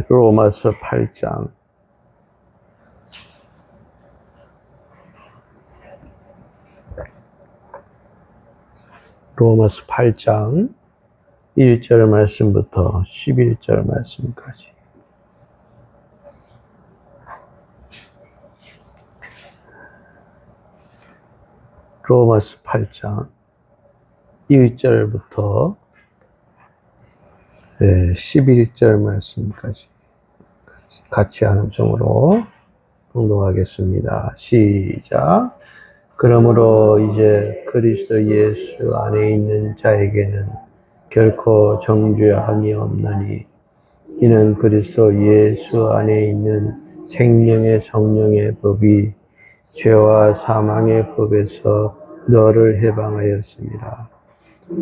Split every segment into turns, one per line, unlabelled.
로마서 8장 로마서 8장 1절 말씀부터 11절 말씀까지. 로마서 8장 1절부터 11절 말씀까지 같이 한 음성으로 봉독하겠습니다. 시작. 그러므로 이제 그리스도 예수 안에 있는 자에게는 결코 정죄함이 없나니 이는 그리스도 예수 안에 있는 생명의 성령의 법이 죄와 사망의 법에서 너를 해방하였습니다.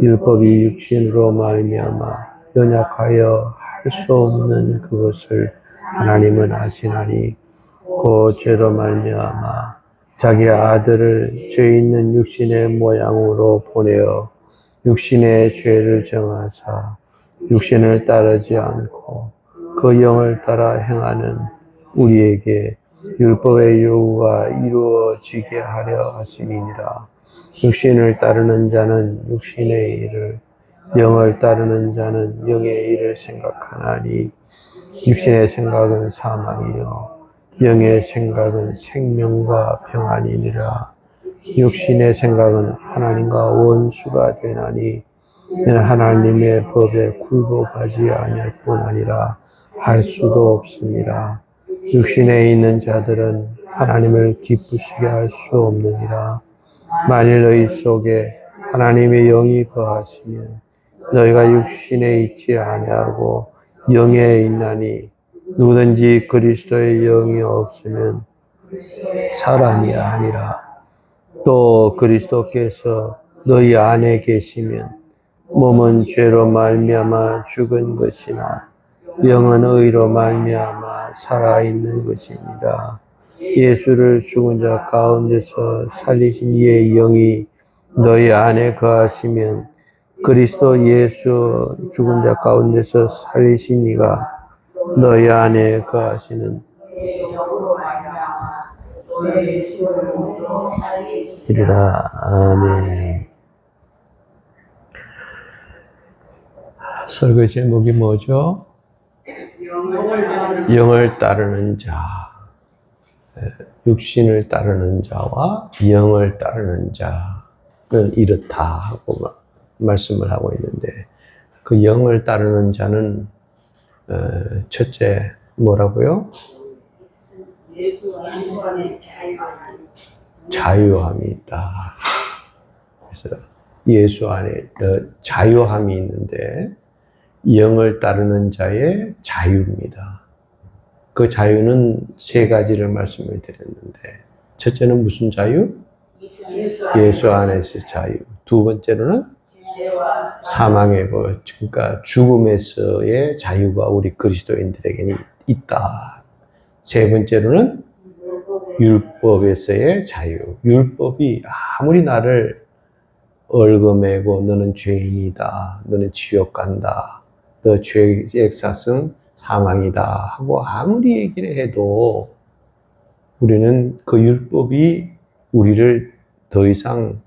율법이 육신으로 말미암아 연약하여 할 수 없는 그것을 하나님은 아시나니 그 죄로 말미암아 자기 아들을 죄 있는 육신의 모양으로 보내어 육신의 죄를 정하사 육신을 따르지 않고 그 영을 따라 행하는 우리에게 율법의 요구가 이루어지게 하려 하심이니라. 육신을 따르는 자는 육신의 일을, 영을 따르는 자는 영의 일을 생각하나니 육신의 생각은 사망이요 영의 생각은 생명과 평안이니라. 육신의 생각은 하나님과 원수가 되나니 이는 하나님의 법에 굴복하지 아니할 뿐 아니라 할 수도 없습니다. 육신에 있는 자들은 하나님을 기쁘시게 할 수 없느니라. 만일 너희 속에 하나님의 영이 거하시면 너희가 육신에 있지 아니하고 영에 있나니 누구든지 그리스도의 영이 없으면 사람이 아니라. 또 그리스도께서 너희 안에 계시면 몸은 죄로 말미암아 죽은 것이나 영은 의로 말미암아 살아있는 것입니다. 예수를 죽은 자 가운데서 살리신 이의 영이 너희 안에 거하시면 그리스도 예수 죽은 자 가운데서 살리신 이가 너희 안에 거하시는 이르라. 아멘. 설교 제목이 뭐죠? 영을 따르는 자. 육신을 따르는 자와 영을 따르는 자는 이렇다 하고 말씀을 하고 있는데, 그 영을 따르는 자는 첫째 뭐라고요? 자유함이 있다. 그래서 예수 안에 자유함이 있는데 영을 따르는 자의 자유입니다. 그 자유는 세 가지를 말씀을 드렸는데, 첫째는 무슨 자유? 예수 안에서 자유. 두 번째로는 사망의 법, 그러니까 죽음에서의 자유가 우리 그리스도인들에게는 있다. 세 번째로는 율법에서의 자유. 율법이 아무리 나를 얽어매고 너는 죄인이다, 너는 지옥 간다, 너 죄의 삭은 사망이다 하고 아무리 얘기를 해도 우리는 그 율법이 우리를 더 이상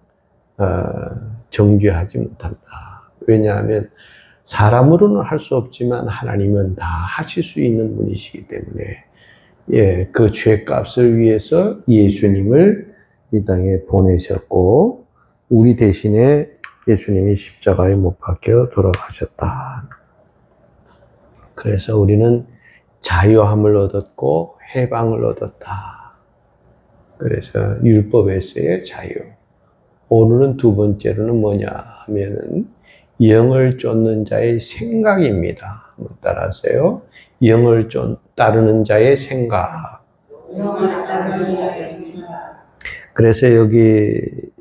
정죄하지 못한다. 왜냐하면 사람으로는 할 수 없지만 하나님은 다 하실 수 있는 분이시기 때문에, 그 죄값을 위해서 예수님을 이 땅에 보내셨고 우리 대신에 예수님이 십자가에 못 박혀 돌아가셨다. 그래서 우리는 자유함을 얻었고 해방을 얻었다. 그래서 율법에서의 자유. 오늘은 두 번째로는 뭐냐 하면은 영을 쫓는 자의 생각입니다. 따라하세요. 영을 따르는 자의 생각. 그래서 여기는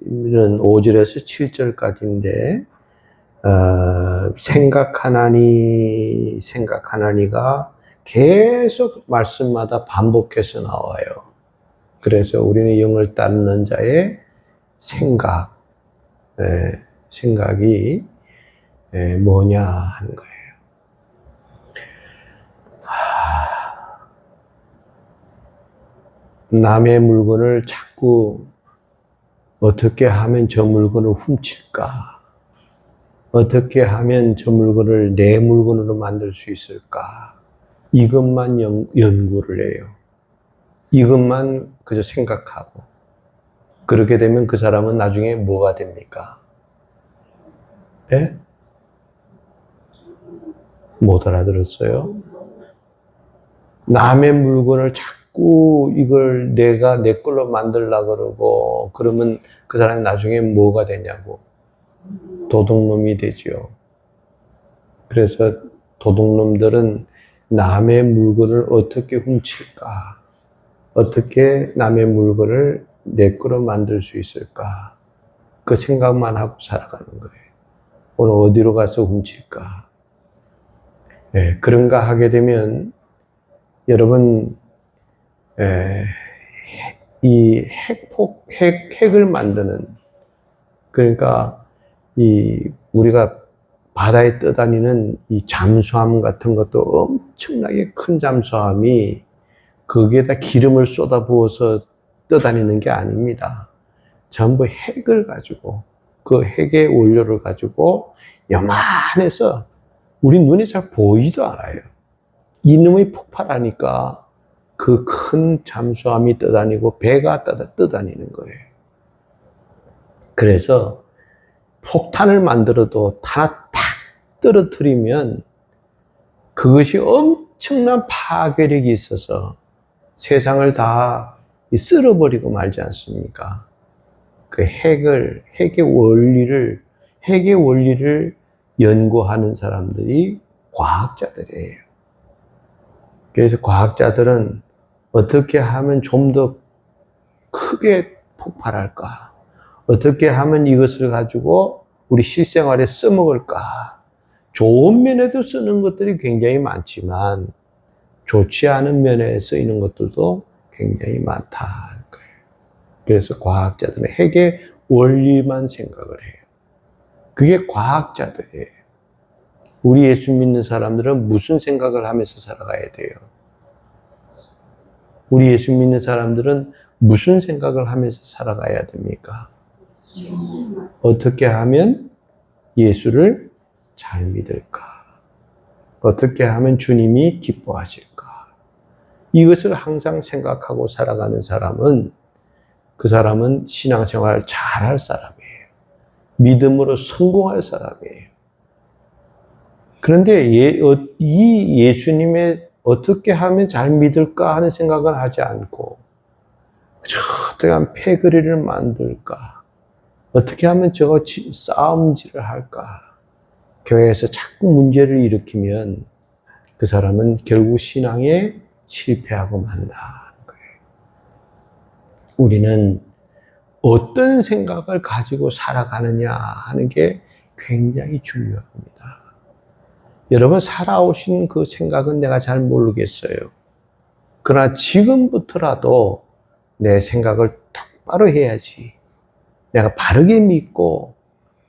5절에서 7절까지인데 생각하나니가 계속 말씀마다 반복해서 나와요. 그래서 우리는 영을 따르는 자의 생각이 뭐냐 하는 거예요. 남의 물건을 자꾸 어떻게 하면 저 물건을 훔칠까? 어떻게 하면 저 물건을 내 물건으로 만들 수 있을까? 이것만 연구를 해요. 이것만 그저 생각하고. 그렇게 되면 그 사람은 나중에 뭐가 됩니까? 예? 못 알아들었어요? 남의 물건을 자꾸 이걸 내가 내 걸로 만들려고 그러고, 그러면 그 사람이 나중에 뭐가 되냐고. 도둑놈이 되지요. 그래서 도둑놈들은 남의 물건을 어떻게 훔칠까? 어떻게 남의 물건을 내 거로 만들 수 있을까? 그 생각만 하고 살아가는 거예요. 오늘 어디로 가서 훔칠까? 네, 그런가 하게 되면 여러분 이 핵을 만드는, 그러니까 우리가 바다에 떠다니는 이 잠수함 같은 것도 엄청나게 큰 잠수함이 거기에다 기름을 쏟아부어서 떠다니는 게 아닙니다. 전부 핵을 가지고, 그 핵의 원료를 가지고 요만해서 우리 눈에 잘 보이지도 않아요. 이놈이 폭발하니까 그 큰 잠수함이 떠다니고 배가 떠다니는 거예요. 그래서 폭탄을 만들어도 다 탁 떨어뜨리면 그것이 엄청난 파괴력이 있어서 세상을 다 쓸어버리고 말지 않습니까? 그 핵의 원리를 연구하는 사람들이 과학자들이에요. 그래서 과학자들은 어떻게 하면 좀 더 크게 폭발할까? 어떻게 하면 이것을 가지고 우리 실생활에 써먹을까? 좋은 면에도 쓰는 것들이 굉장히 많지만 좋지 않은 면에 쓰이는 것들도 굉장히 많다는 거예요. 그래서 과학자들은 핵의 원리만 생각을 해요. 그게 과학자들이에요. 우리 예수 믿는 사람들은 무슨 생각을 하면서 살아가야 돼요? 우리 예수 믿는 사람들은 무슨 생각을 하면서 살아가야 됩니까? 어떻게 하면 예수를 잘 믿을까? 어떻게 하면 주님이 기뻐하실까? 이것을 항상 생각하고 살아가는 사람은, 그 사람은 신앙생활을 잘할 사람이에요. 믿음으로 성공할 사람이에요. 그런데 이 예수님의 어떻게 하면 잘 믿을까 하는 생각은 하지 않고, 어떻게 하면 패거리를 만들까? 어떻게 하면 저거 싸움질을 할까? 교회에서 자꾸 문제를 일으키면 그 사람은 결국 신앙에 실패하고 만다는 거예요. 우리는 어떤 생각을 가지고 살아가느냐 하는 게 굉장히 중요합니다. 여러분 살아오신 그 생각은 내가 잘 모르겠어요. 그러나 지금부터라도 내 생각을 똑바로 해야지. 내가 바르게 믿고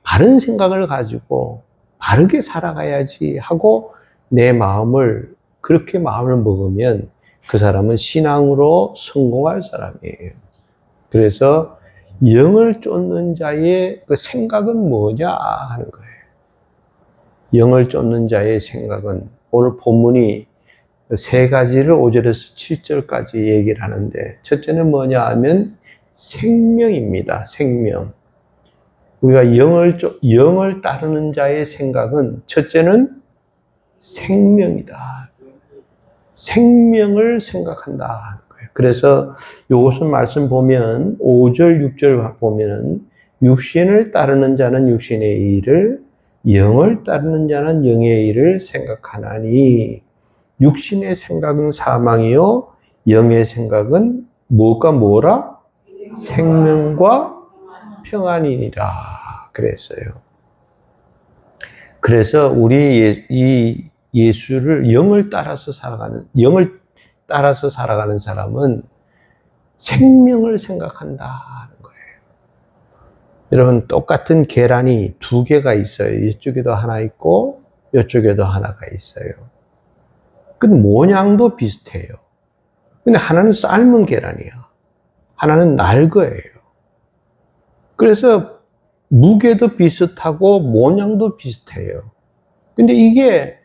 바른 생각을 가지고 바르게 살아가야지 하고 내 마음을, 그렇게 마음을 먹으면 그 사람은 신앙으로 성공할 사람이에요. 그래서 영을 쫓는 자의 그 생각은 뭐냐 하는 거예요. 영을 쫓는 자의 생각은, 오늘 본문이 세 가지를 5절에서 7절까지 얘기를 하는데, 첫째는 뭐냐 하면 생명입니다. 생명. 우리가 영을 따르는 자의 생각은 첫째는 생명이다. 생명을 생각한다. 그래서 이것을 말씀 보면 5절, 6절 보면은 육신을 따르는 자는 육신의 일을, 영을 따르는 자는 영의 일을 생각하나니 육신의 생각은 사망이요 영의 생각은 뭐라? 생명과 평안이니라 그랬어요. 그래서 우리 이 예수를 영을 따라서 살아가는 사람은 생명을 생각한다는 거예요. 여러분 똑같은 계란이 두 개가 있어요. 이쪽에도 하나 있고 이쪽에도 하나가 있어요. 근데 모양도 비슷해요. 근데 하나는 삶은 계란이야. 하나는 날 거예요. 그래서 무게도 비슷하고 모양도 비슷해요. 근데 이게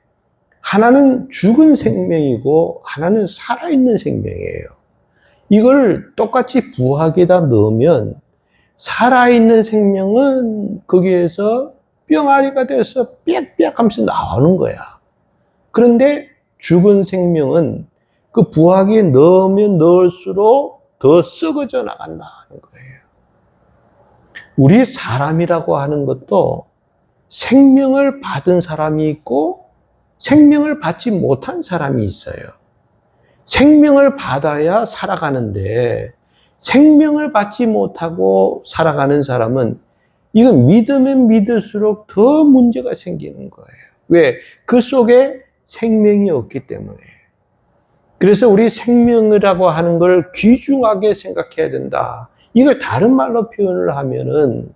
하나는 죽은 생명이고 하나는 살아있는 생명이에요. 이걸 똑같이 부화기에다 넣으면 살아있는 생명은 거기에서 뿅아리가 돼서 삐약삐약 하면서 나오는 거야. 그런데 죽은 생명은 그 부화기에 넣으면 넣을수록 더 썩어져 나간다는 거예요. 우리 사람이라고 하는 것도 생명을 받은 사람이 있고 생명을 받지 못한 사람이 있어요. 생명을 받아야 살아가는데 생명을 받지 못하고 살아가는 사람은 이건 믿으면 믿을수록 더 문제가 생기는 거예요. 왜? 그 속에 생명이 없기 때문에. 그래서 우리 생명이라고 하는 걸 귀중하게 생각해야 된다. 이걸 다른 말로 표현을 하면은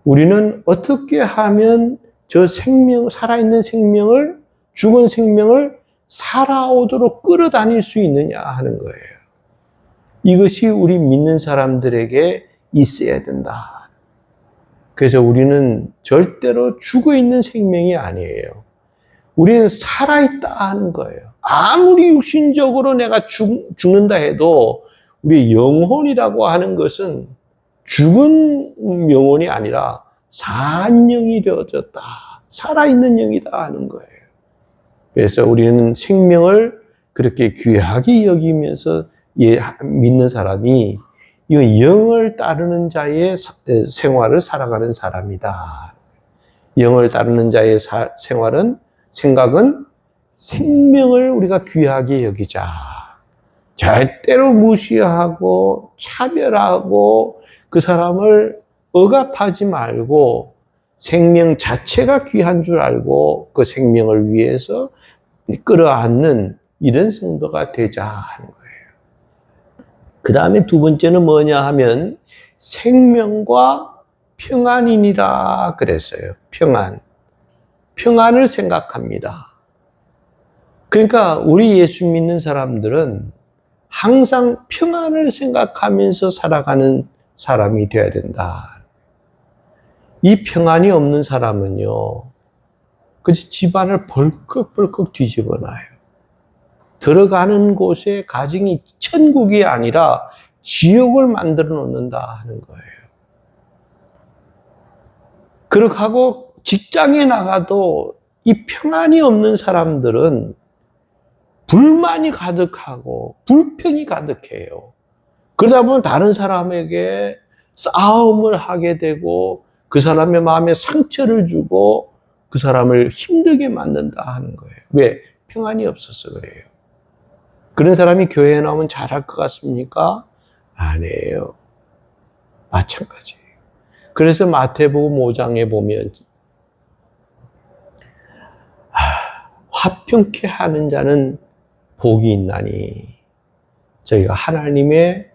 우리는 어떻게 하면 저 생명, 살아있는 생명을, 죽은 생명을 살아오도록 끌어다닐 수 있느냐 하는 거예요. 이것이 우리 믿는 사람들에게 있어야 된다. 그래서 우리는 절대로 죽어 있는 생명이 아니에요. 우리는 살아있다 하는 거예요. 아무리 육신적으로 내가 죽는다 해도 우리 영혼이라고 하는 것은 죽은 영혼이 아니라 산 영이 되어졌다. 살아있는 영이다 하는 거예요. 그래서 우리는 생명을 그렇게 귀하게 여기면서 믿는 사람이 이건 영을 따르는 자의 생활을 살아가는 사람이다. 영을 따르는 자의 생각은 생명을 우리가 귀하게 여기자. 절대로 무시하고 차별하고 그 사람을 억압하지 말고 생명 자체가 귀한 줄 알고 그 생명을 위해서 끌어안는 이런 성도가 되자 하는 거예요. 그 다음에 두 번째는 뭐냐 하면 생명과 평안이니라 그랬어요. 평안을 생각합니다. 그러니까 우리 예수 믿는 사람들은 항상 평안을 생각하면서 살아가는 사람이 되어야 된다. 이 평안이 없는 사람은요, 그래서 집안을 벌컥벌컥 뒤집어 놔요. 들어가는 곳에 가정이 천국이 아니라 지옥을 만들어 놓는다 하는 거예요. 그렇게 하고 직장에 나가도 이 평안이 없는 사람들은 불만이 가득하고 불평이 가득해요. 그러다 보면 다른 사람에게 싸움을 하게 되고 그 사람의 마음에 상처를 주고 그 사람을 힘들게 만든다 하는 거예요. 왜? 평안이 없어서 그래요. 그런 사람이 교회에 나오면 잘할 것 같습니까? 아니에요. 마찬가지예요. 그래서 마태복음 5장에 보면 화평케 하는 자는 복이 있나니 저희가 하나님의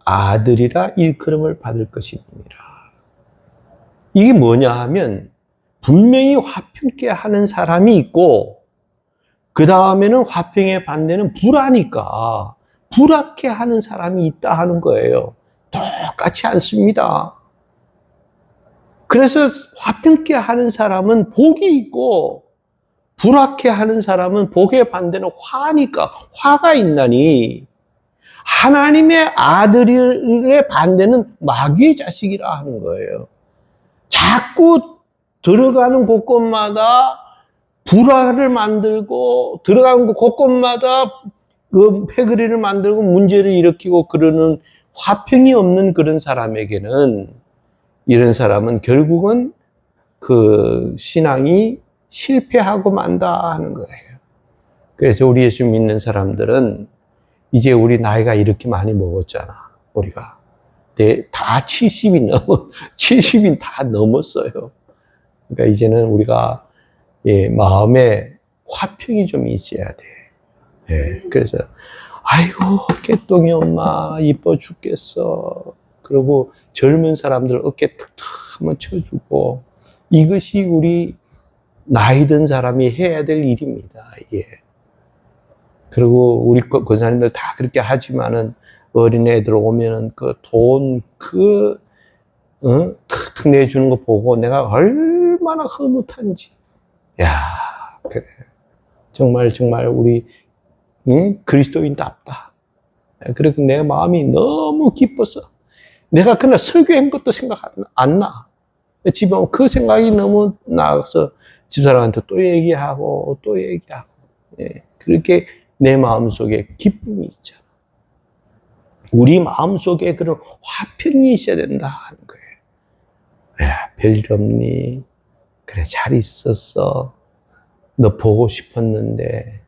아들이라 일컬음을 받을 것이니라. 이게 뭐냐 하면 분명히 화평케 하는 사람이 있고 그 다음에는 화평의 반대는 불하니까 불합케 하는 사람이 있다 하는 거예요. 똑같지 않습니다. 그래서 화평케 하는 사람은 복이 있고 불합케 하는 사람은 복의 반대는 화니까 화가 있나니 하나님의 아들의 반대는 마귀의 자식이라 하는 거예요. 자꾸 들어가는 곳곳마다 불화를 만들고 들어가는 곳곳마다 그 패거리를 만들고 문제를 일으키고 그러는 화평이 없는 그런 사람에게는 이런 사람은 결국은 그 신앙이 실패하고 만다 하는 거예요. 그래서 우리 예수 믿는 사람들은 이제 우리 나이가 이렇게 많이 먹었잖아. 우리가 다 70이 다 넘었어요. 그러니까 이제는 우리가 마음에 화평이 좀 있어야 돼. 그래서 아이고 깨똥이 엄마 이뻐 죽겠어. 그리고 젊은 사람들 어깨 툭툭 한번 쳐주고 이것이 우리 나이 든 사람이 해야 될 일입니다. 그리고 우리 권사님들 다 그렇게 하지만은 어린애들 오면은 그 돈, 탁탁 내주는 거 보고 내가 얼마나 흐뭇한지. 야, 그래. 정말 우리, 그리스도인답다. 그래서 내 마음이 너무 기뻐서. 내가 그날 설교한 것도 생각 안 나. 집에 오면 그 생각이 너무 나서 집사람한테 또 얘기하고, 예, 그렇게 내 마음속에 기쁨이 있잖아. 우리 마음속에 그런 화평이 있어야 된다 하는 거예요. 야, 별일 없니? 그래, 잘 있었어. 너 보고 싶었는데,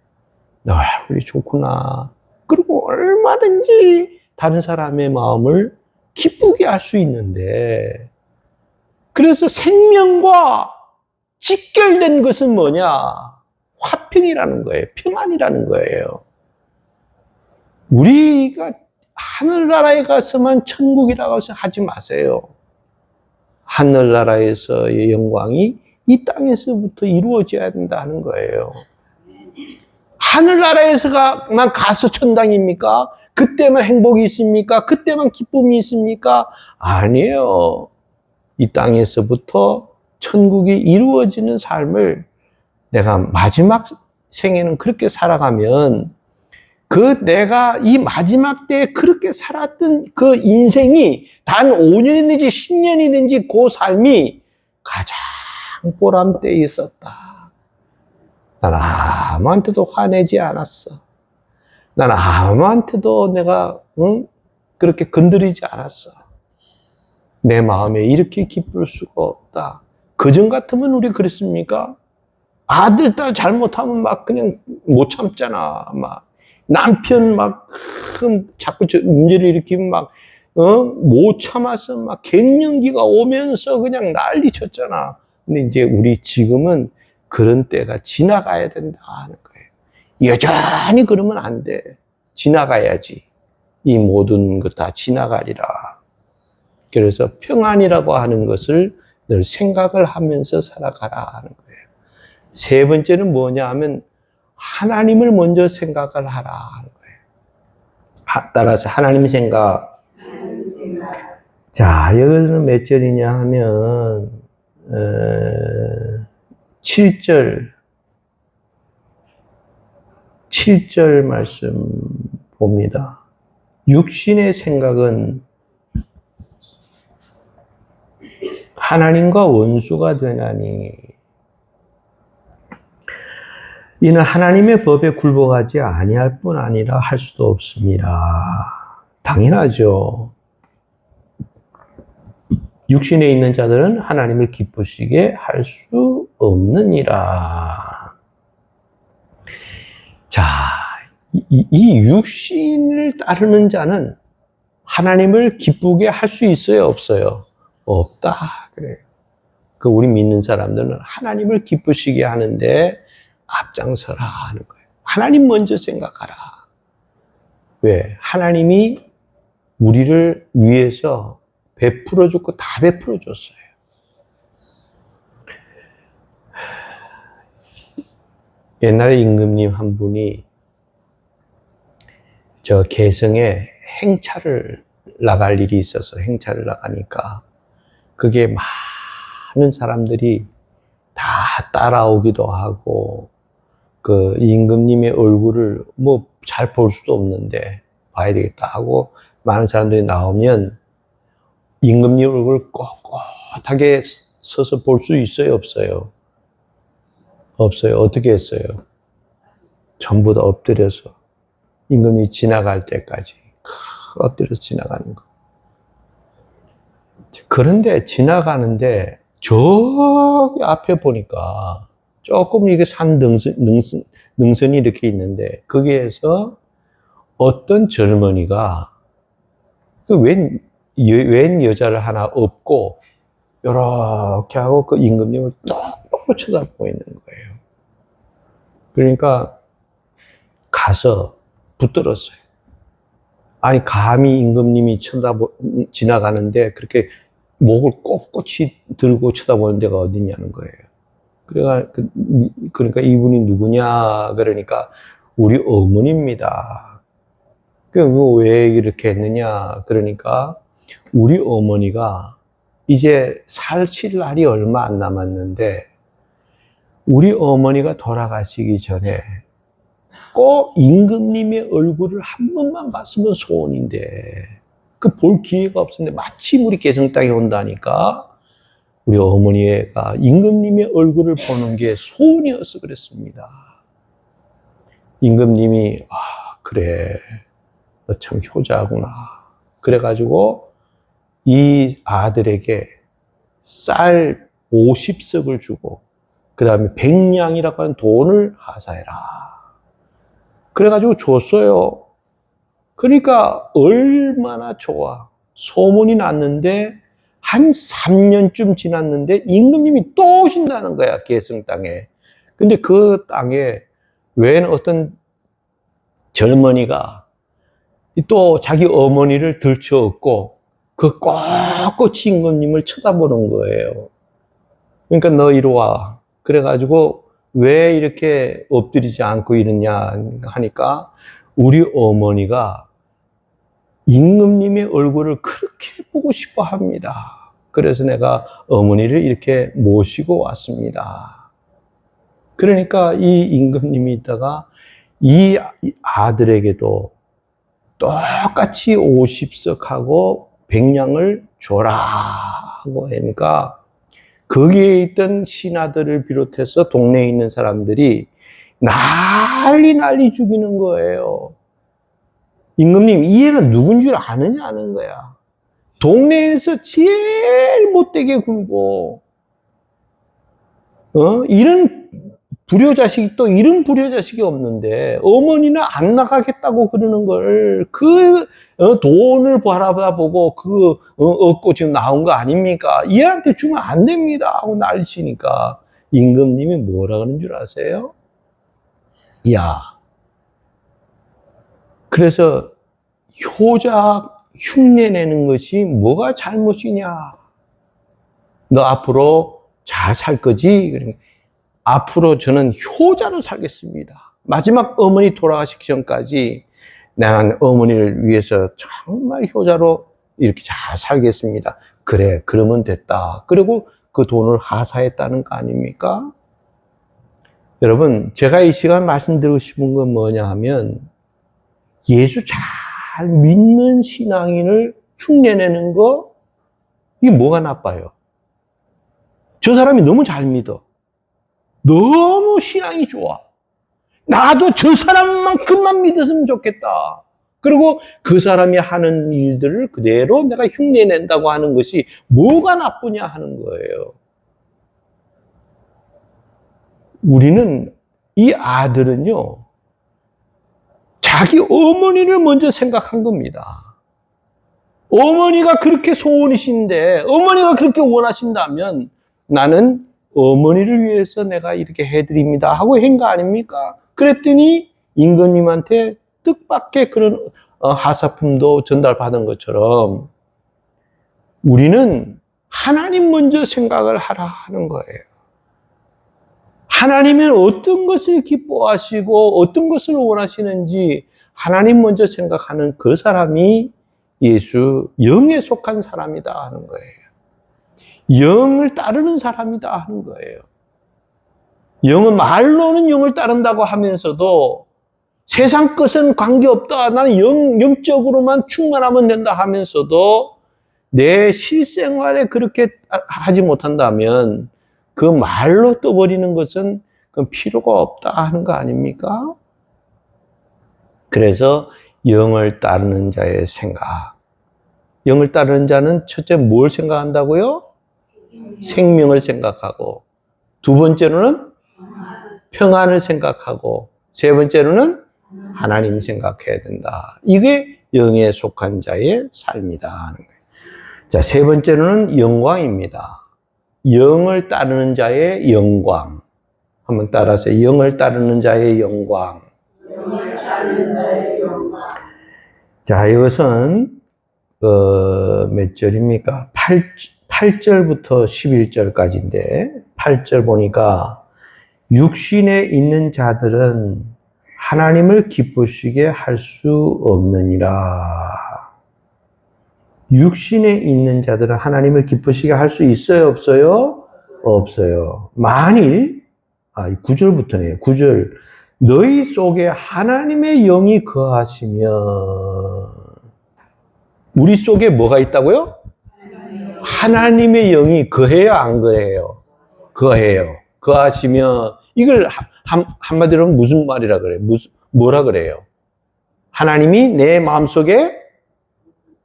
너 얼굴이 좋구나. 그리고 얼마든지 다른 사람의 마음을 기쁘게 할 수 있는데, 그래서 생명과 직결된 것은 뭐냐? 화평이라는 거예요. 평안이라는 거예요. 우리가 하늘나라에 가서만 천국이라고 하지 마세요. 하늘나라에서의 영광이 이 땅에서부터 이루어져야 된다는 거예요. 하늘나라에서만 가서 천당입니까? 그때만 행복이 있습니까? 그때만 기쁨이 있습니까? 아니에요. 이 땅에서부터 천국이 이루어지는 삶을 내가 마지막 생에는 그렇게 살아가면 내가 이 마지막 때에 그렇게 살았던 그 인생이 단 5년이든지 10년이든지 그 삶이 가장 보람되어 있었다. 난 아무한테도 화내지 않았어. 난 아무한테도 내가 그렇게 건드리지 않았어. 내 마음에 이렇게 기쁠 수가 없다. 그전 같으면 우리 그랬습니까? 아들, 딸 잘못하면 막 그냥 못 참잖아. 막 남편 자꾸 문제를 일으키면 못 참아서 막 갱년기가 오면서 그냥 난리 쳤잖아. 근데 이제 우리 지금은 그런 때가 지나가야 된다 하는 거예요. 여전히 그러면 안 돼. 지나가야지. 이 모든 것 다 지나가리라. 그래서 평안이라고 하는 것을 늘 생각을 하면서 살아가라 하는 거예요. 세 번째는 뭐냐 하면 하나님을 먼저 생각을 하라 하는 거예요. 따라서 하나님 생각. 자, 여기는 몇 절이냐 하면 7절 말씀 봅니다. 육신의 생각은 하나님과 원수가 되나니 이는 하나님의 법에 굴복하지 아니할 뿐 아니라 할 수도 없습니다. 당연하죠. 육신에 있는 자들은 하나님을 기쁘시게 할 수 없느니라. 자, 이 육신을 따르는 자는 하나님을 기쁘게 할 수 있어요, 없어요? 없다. 그래요. 우리 믿는 사람들은 하나님을 기쁘시게 하는데 앞장서라 하는 거예요. 하나님 먼저 생각하라. 왜? 하나님이 우리를 위해서 베풀어 줬고 다 베풀어 줬어요. 옛날에 임금님 한 분이 저 개성에 행차를 나갈 일이 있어서 행차를 나가니까 그게 많은 사람들이 다 따라오기도 하고 그 임금님의 얼굴을 뭐 잘 볼 수도 없는데 봐야 되겠다 하고 많은 사람들이 나오면 임금님 얼굴을 꼿꼿하게 서서 볼 수 있어요, 없어요? 없어요. 어떻게 했어요? 전부 다 엎드려서 임금이 지나갈 때까지 엎드려서 지나가는 거. 그런데 지나가는데 저기 앞에 보니까 조금 이게 산 능선이 이렇게 있는데 거기에서 어떤 젊은이가 웬 여자를 하나 업고 이렇게 하고 그 임금님을 똑똑 쳐다보고 있는 거예요. 그러니까 가서 붙들었어요. 아니 감히 임금님이 지나가는데 그렇게 목을 꼿꼿이 들고 쳐다보는 데가 어디냐는 거예요. 그러니까 이분이 누구냐 그러니까 우리 어머니입니다. 왜 이렇게 했느냐? 그러니까 우리 어머니가 이제 살칠 날이 얼마 안 남았는데 우리 어머니가 돌아가시기 전에 꼭 임금님의 얼굴을 한 번만 봤으면 소원인데 그 볼 기회가 없었는데 마침 우리 개성 땅에 온다니까 우리 어머니가 임금님의 얼굴을 보는 게 소원이어서 그랬습니다. 임금님이 그래 너 참 효자구나. 그래가지고 이 아들에게 쌀 50석을 주고 그 다음에 백냥이라고 하는 돈을 하사해라. 그래가지고 줬어요. 그러니까 얼마나 좋아. 소문이 났는데 한 3년쯤 지났는데 임금님이 또 오신다는 거야, 개성 땅에. 근데 그 땅에 웬 어떤 젊은이가 또 자기 어머니를 들쳐업고 그 꼿꼿이 임금님을 쳐다보는 거예요. 그러니까 너 이리 와. 그래가지고 왜 이렇게 엎드리지 않고 이러냐 하니까 우리 어머니가 임금님의 얼굴을 그렇게 보고 싶어 합니다. 그래서 내가 어머니를 이렇게 모시고 왔습니다. 그러니까 이 임금님이 있다가 이 아들에게도 똑같이 50석하고 백냥을 줘라 하고 하니까 거기에 있던 신하들을 비롯해서 동네에 있는 사람들이 난리 죽이는 거예요. 임금님, 이 애가 누군 줄 아느냐는 거야. 동네에서 제일 못되게 굴고, 이런 불효자식이 또 이런 불효자식이 없는데, 어머니는 안 나가겠다고 그러는 걸, 돈을 바라보고, 얻고 지금 나온 거 아닙니까? 얘한테 주면 안 됩니다. 하고 난리치니까, 임금님이 뭐라 그러는 줄 아세요? 야. 그래서 효자 흉내내는 것이 뭐가 잘못이냐? 너 앞으로 잘 살 거지? 그러니까 앞으로 저는 효자로 살겠습니다. 마지막 어머니 돌아가시기 전까지 나는 어머니를 위해서 정말 효자로 이렇게 잘 살겠습니다. 그래, 그러면 됐다. 그리고 그 돈을 하사했다는 거 아닙니까? 여러분, 제가 이 시간 말씀드리고 싶은 건 뭐냐 하면 예수 잘 믿는 신앙인을 흉내내는 거, 이게 뭐가 나빠요? 저 사람이 너무 잘 믿어. 너무 신앙이 좋아. 나도 저 사람만큼만 믿었으면 좋겠다. 그리고 그 사람이 하는 일들을 그대로 내가 흉내낸다고 하는 것이 뭐가 나쁘냐 하는 거예요. 우리는, 이 아들은요, 자기 어머니를 먼저 생각한 겁니다. 어머니가 그렇게 소원이신데, 어머니가 그렇게 원하신다면 나는 어머니를 위해서 내가 이렇게 해드립니다 하고 한 거 아닙니까? 그랬더니 임금님한테 뜻밖의 그런 하사품도 전달받은 것처럼 우리는 하나님 먼저 생각을 하라 하는 거예요. 하나님은 어떤 것을 기뻐하시고 어떤 것을 원하시는지 하나님 먼저 생각하는 그 사람이 예수 영에 속한 사람이다 하는 거예요. 영을 따르는 사람이다 하는 거예요. 영은 말로는 영을 따른다고 하면서도 세상 것은 관계없다. 나는 영적으로만 충만하면 된다 하면서도 내 실생활에 그렇게 하지 못한다면 그 말로 떠버리는 것은 그 필요가 없다 하는 거 아닙니까? 그래서 영을 따르는 자의 생각. 영을 따르는 자는 첫째 뭘 생각한다고요? 생명을 생각하고, 두 번째로는 평안을 생각하고, 세 번째로는 하나님 생각해야 된다. 이게 영에 속한 자의 삶이다 하는 거예요. 자, 세 번째로는 영광입니다. 영을 따르는 자의 영광. 한번 따라서 영을 따르는 자의 영광. 영을 따르는 자의 영광. 자, 이것은 몇 절입니까? 8절부터 11절까지인데 8절 보니까 육신에 있는 자들은 하나님을 기쁘시게 할 수 없느니라. 육신에 있는 자들은 하나님을 기쁘시게 할 수 있어요, 없어요? 없어요. 만일, 9절부터네요. 9절. 너희 속에 하나님의 영이 거하시면, 우리 속에 뭐가 있다고요? 하나님의 영이 거해요, 안 거해요? 거해요. 거하시면, 이걸 한마디로 하면 무슨 말이라 그래요? 뭐라 그래요? 하나님이 내 마음속에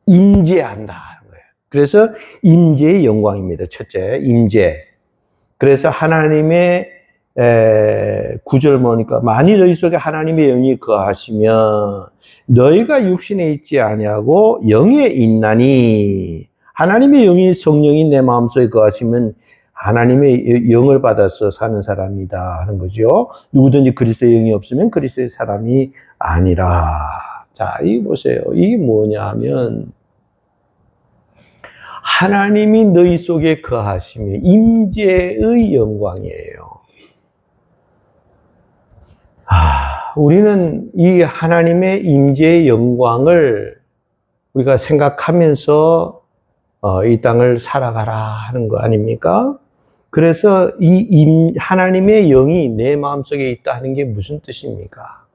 임재한다 하는 거예요. 그래서 임재의 영광입니다. 첫째, 임재. 그래서 하나님의 9절 보니까 만일 너희 속에 하나님의 영이 거하시면 너희가 육신에 있지 아니하고 영에 있나니, 하나님의 영이 성령이 내 마음속에 거하시면 하나님의 영을 받아서 사는 사람이다 하는 거죠. 누구든지 그리스도의 영이 없으면 그리스도의 사람이 아니라. 자, 이거 보세요. 이게 뭐냐 하면 하나님이 너희 속에 거하시며 임재의 영광이에요. 우리는 이 하나님의 임재의 영광을 우리가 생각하면서 이 땅을 살아가라 하는 거 아닙니까? 그래서 이 하나님의 영이 내 마음속에 있다 하는 게 무슨 뜻입니까?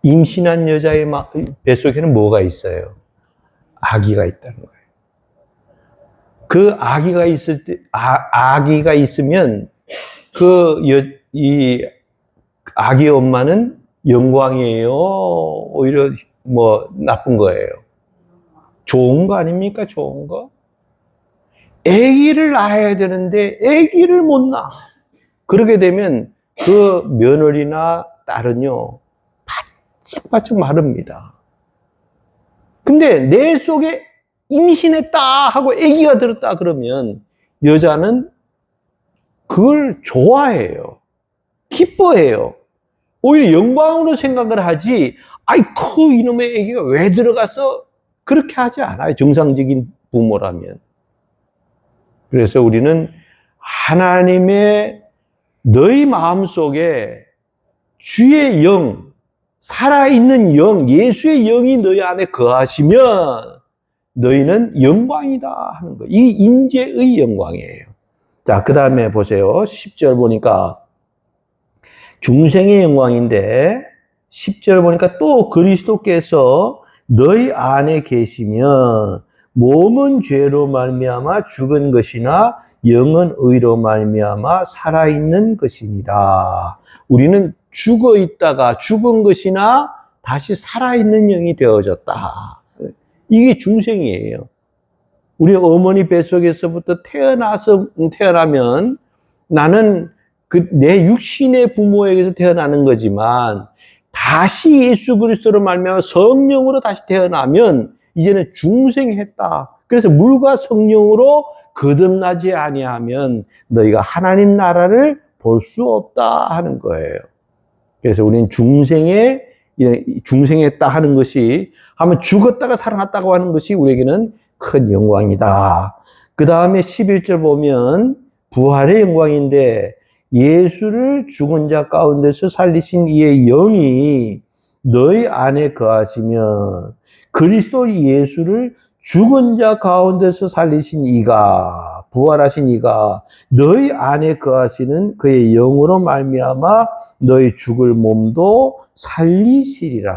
임신한 여자의 뱃속에는 뭐가 있어요? 아기가 있다는 거예요. 그 아기가 있을 때, 아기가 있으면 이 아기 엄마는 영광이에요? 오히려 나쁜 거예요? 좋은 거 아닙니까? 좋은 거? 아기를 낳아야 되는데 아기를 못 낳아. 그러게 되면 그 며느리나 딸은요, 바짝바짝 마릅니다. 근데 내 속에 임신했다 하고 아기가 들었다 그러면 여자는 그걸 좋아해요. 기뻐해요. 오히려 영광으로 생각을 하지, 아이쿠, 이놈의 아기가 왜 들어가서 그렇게 하지 않아요. 정상적인 부모라면. 그래서 우리는 하나님의 너희 마음속에 주의 영, 살아있는 영, 예수의 영이 너희 안에 거하시면 너희는 영광이다 하는 거예요. 이 임재의 영광이에요. 자, 그 다음에 보세요. 10절 보니까 중생의 영광인데 10절 보니까 또 그리스도께서 너희 안에 계시면 몸은 죄로 말미암아 죽은 것이나 영은 의로 말미암아 살아있는 것이니라. 우리는 죽어 있다가 죽은 것이나 다시 살아있는 영이 되어졌다. 이게 중생이에요. 우리 어머니 뱃속에서부터 태어나면 나는 내 육신의 부모에게서 태어나는 거지만 다시 예수 그리스도로 말미암아 성령으로 다시 태어나면 이제는 중생했다. 그래서 물과 성령으로 거듭나지 아니하면 너희가 하나님 나라를 볼 수 없다 하는 거예요. 그래서 우리는 중생했다 하는 것이, 하면 죽었다가 살아났다고 하는 것이 우리에게는 큰 영광이다. 그 다음에 11절 보면 부활의 영광인데 예수를 죽은 자 가운데서 살리신 이의 영이 너희 안에 거하시면 그리스도 예수를 죽은 자 가운데서 살리신 이가, 부활하신 이가 너희 안에 거하시는 그의 영으로 말미암아 너희 죽을 몸도 살리시리라.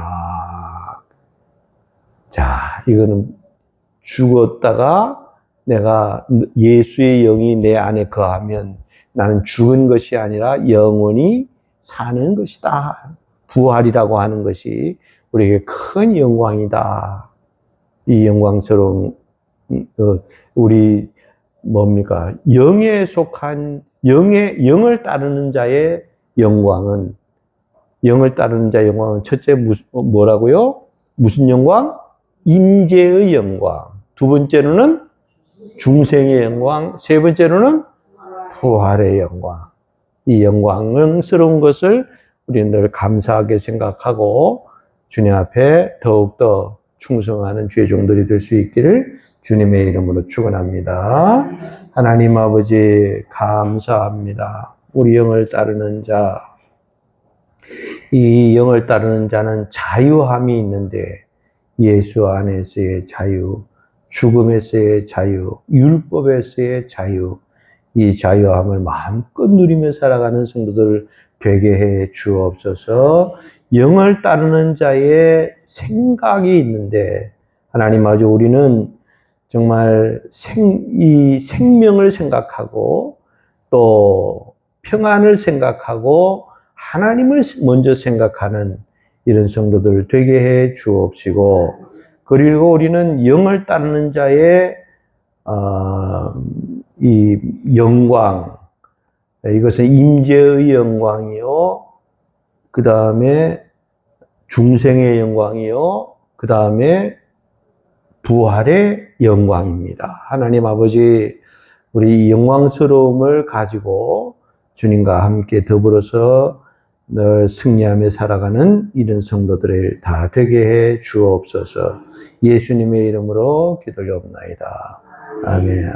자, 이거는 죽었다가 내가 예수의 영이 내 안에 거하면 나는 죽은 것이 아니라 영원히 사는 것이다. 부활이라고 하는 것이 우리에게 큰 영광이다. 이 영광스러운 우리 뭡니까? 영에 속한 영을 따르는 자의 영광은, 영을 따르는 자의 영광은 첫째 뭐라고요? 무슨 영광? 임재의 영광. 두 번째로는 중생의 영광. 세 번째로는 부활의 영광. 이 영광스러운 것을 우리는 늘 감사하게 생각하고 주님 앞에 더욱더 충성하는 주의 종들이 될 수 있기를 주님의 이름으로 축원합니다. 하나님 아버지 감사합니다. 우리 영을 따르는 자, 이 영을 따르는 자는 자유함이 있는데 예수 안에서의 자유, 죽음에서의 자유, 율법에서의 자유, 이 자유함을 마음껏 누리며 살아가는 성도들 되게 해 주옵소서. 영을 따르는 자의 생각이 있는데 하나님 아주 우리는 정말 이 생명을 생각하고 또 평안을 생각하고 하나님을 먼저 생각하는 이런 성도들 되게 해 주옵시고, 그리고 우리는 영을 따르는 자의 이 영광, 이것은 임재의 영광이요, 그 다음에 중생의 영광이요, 그 다음에 부활의 영광입니다. 하나님 아버지, 우리 영광스러움을 가지고 주님과 함께 더불어서 늘 승리하며 살아가는 이런 성도들을 다 되게 해 주옵소서. 예수님의 이름으로 기도드리옵나이다. 아멘.